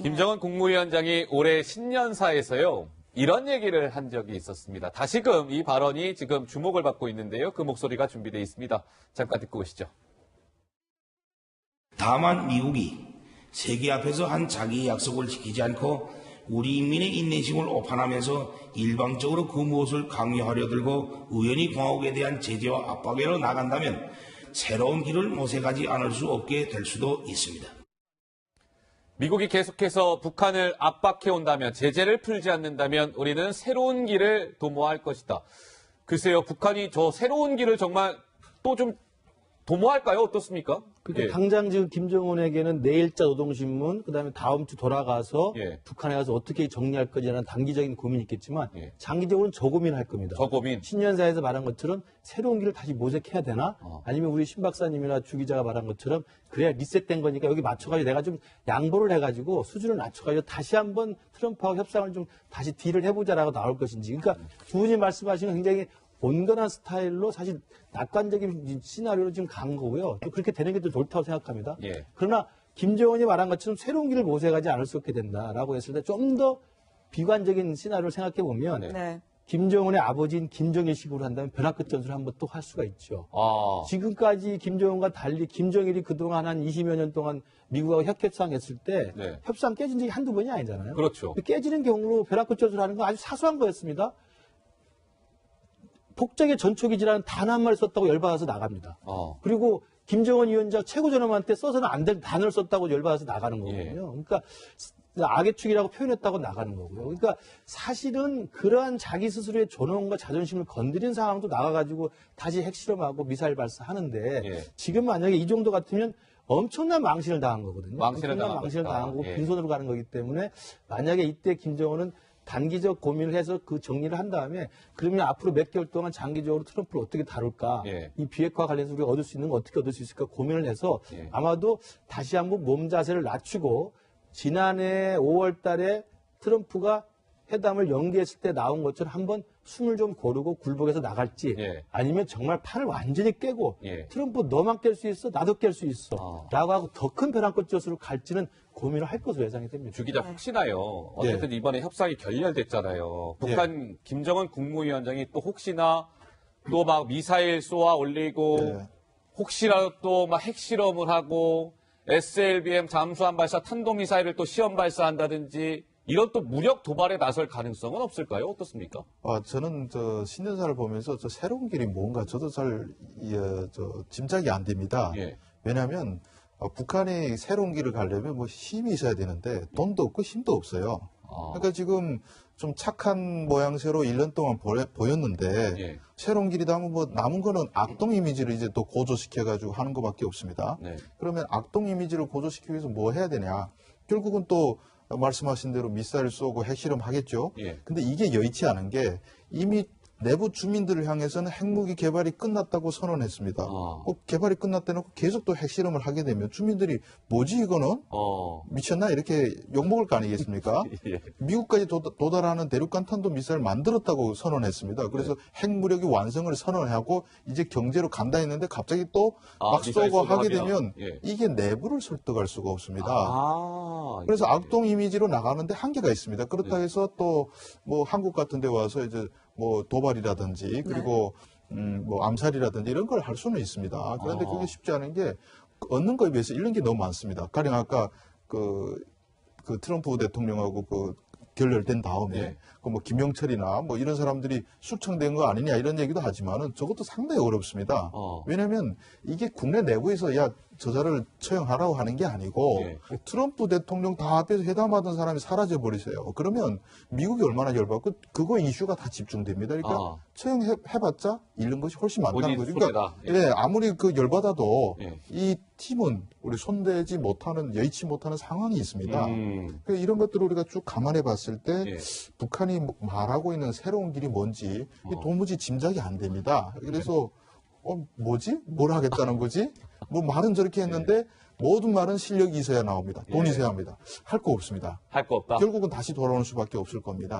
김정은 국무위원장이 올해 신년사에서요, 이런 얘기를 한 적이 있었습니다. 다시금 이 발언이 지금 주목을 받고 있는데요. 그 목소리가 준비되어 있습니다. 잠깐 듣고 오시죠. 다만 미국이 세계 앞에서 한 자기의 약속을 지키지 않고 우리 인민의 인내심을 오판하면서 일방적으로 그 무엇을 강요하려 들고 우연히 공화국에 대한 제재와 압박으로 나간다면 새로운 길을 모색하지 않을 수 없게 될 수도 있습니다. 미국이 계속해서 북한을 압박해온다면, 제재를 풀지 않는다면 우리는 새로운 길을 도모할 것이다. 글쎄요, 북한이 저 새로운 길을 정말 또 좀 도모할까요? 어떻습니까? 그러니까 당장 지금 김정은에게는 내일자 노동신문, 그다음에 다음 주 돌아가서 북한에 가서 어떻게 정리할 거냐는 단기적인 고민이 있겠지만 장기적으로는 저 고민할 겁니다. 저 고민. 신년사에서 말한 것처럼 새로운 길을 다시 모색해야 되나? 아니면 우리 신 박사님이나 주 기자가 말한 것처럼 그래야 리셋된 거니까 여기 맞춰가지고 내가 좀 양보를 해가지고 수준을 낮춰가지고 다시 한번 트럼프하고 협상을 좀 다시 딜을 해보자라고 나올 것인지. 그러니까 두 분이 말씀하시는 굉장히 온건한 스타일로 사실 낙관적인 시나리오로 지금 간 거고요. 또 그렇게 되는 게 더 좋다고 생각합니다. 그러나 김정은이 말한 것처럼 새로운 길을 모색하지 않을 수 없게 된다라고 했을 때 좀 더 비관적인 시나리오를 생각해 보면 김정은의 아버지인 김정일식으로 한다면 벼랑 끝 전술을 한번 또 할 수가 있죠. 지금까지 김정은과 달리 김정일이 그동안 한 20여 년 동안 미국하고 협상했을 때 협상 깨진 적이 한두 번이 아니잖아요. 그렇죠. 깨지는 경우로 벼랑 끝 전술을 하는 건 아주 사소한 거였습니다. 폭정의 전초기지라는 단 한 마리 썼다고 열받아서 나갑니다. 그리고 김정은 위원장 최고전엄한테 써서는 안 될 단어를 썼다고 열받아서 나가는 거거든요. 그러니까 악의 축이라고 표현했다고 나가는 거고요. 그러니까 사실은 그러한 자기 스스로의 존엄과 자존심을 건드린 상황도 나가가지고 다시 핵실험하고 미사일 발사하는데 지금 만약에 이 정도 같으면 엄청난 망신을 당한 거거든요. 망신을 당한 거고 빈손으로 가는 거기 때문에 만약에 이때 김정은은 단기적 고민을 해서 그 정리를 한 다음에 그러면 앞으로 몇 개월 동안 장기적으로 트럼프를 어떻게 다룰까 이 비핵화 관련해서 우리가 얻을 수 있는 거 어떻게 얻을 수 있을까 고민을 해서 아마도 다시 한번 몸 자세를 낮추고 지난해 5월 달에 트럼프가 회담을 연기했을 때 나온 것처럼 한번 숨을 좀 고르고 굴복해서 나갈지 아니면 정말 판을 완전히 깨고 트럼프 너만 깰 수 있어 나도 깰 수 있어 라고 하고 더 큰 벼랑 끝 젖으로 갈지는 고민을 할 것으로 예상이 됩니다. 주 기자 혹시나요. 어쨌든 이번에 협상이 결렬됐잖아요. 북한 김정은 국무위원장이 또 혹시나 또 막 미사일 쏘아 올리고 혹시라도 또 막 핵실험을 하고 SLBM 잠수함 발사 탄도미사일을 또 시험 발사한다든지 이런 또 무력 도발에 나설 가능성은 없을까요? 어떻습니까? 저는 신년사를 보면서 저 새로운 길이 뭔가 저도 잘 짐작이 안 됩니다. 왜냐하면 북한이 새로운 길을 가려면 뭐 힘이 있어야 되는데 돈도 없고 힘도 없어요. 그러니까 지금 좀 착한 모양새로 1년 동안 보였는데 새로운 길이다 하면 뭐 남은 거는 악동 이미지를 이제 또 고조시켜가지고 하는 것밖에 없습니다. 그러면 악동 이미지를 고조시키기 위해서 뭐 해야 되냐? 결국은 또 말씀하신 대로 미사일 쏘고 핵실험 하겠죠. 근데 이게 여의치 않은 게 이미 내부 주민들을 향해서는 핵무기 개발이 끝났다고 선언했습니다. 개발이 끝났다놓고 계속 또 핵실험을 하게 되면 주민들이 뭐지 이거는? 미쳤나? 이렇게 욕먹을 거 아니겠습니까? 미국까지 도달하는 대륙간 탄도 미사일을 만들었다고 선언했습니다. 그래서 핵무력이 완성을 선언하고 이제 경제로 간다 했는데 갑자기 또 막 쏘고 하게 되면 이게 내부를 설득할 수가 없습니다. 그래서 악동 이미지로 나가는데 한계가 있습니다. 그렇다 해서 또 뭐 한국 같은 데 와서 이제 뭐 도발이라든지 그리고 뭐 암살이라든지 이런 걸 할 수는 있습니다. 그런데 그게 쉽지 않은 게 얻는 거에 비해서 잃는 게 너무 많습니다. 가령 아까 그 트럼프 대통령하고 결렬된 다음에 뭐 김영철이나 뭐 이런 사람들이 숙청된 거 아니냐 이런 얘기도 하지만은 저것도 상당히 어렵습니다. 왜냐하면 이게 국내 내부에서 야 저자를 처형하라고 하는 게 아니고 트럼프 대통령 다 앞에서 회담하던 사람이 사라져 버리세요. 그러면 미국이 얼마나 열받고 그거 이슈가 다 집중됩니다. 그러니까 처형해봤자 잃는 것이 훨씬 많다는 거죠. 그러니까 아무리 열받아도 이 팀은 우리 손대지 못하는 여의치 못하는 상황이 있습니다. 그러니까 이런 것들을 우리가 쭉 감안해 봤을 때 북한이 말하고 있는 새로운 길이 뭔지 도무지 짐작이 안 됩니다. 그래서 뭐지? 뭘 하겠다는 거지? 뭐 말은 저렇게 했는데 모든 말은 실력이 있어야 나옵니다. 돈이 있어야 합니다. 할 거 없습니다. 할 거 없다. 결국은 다시 돌아오는 수밖에 없을 겁니다.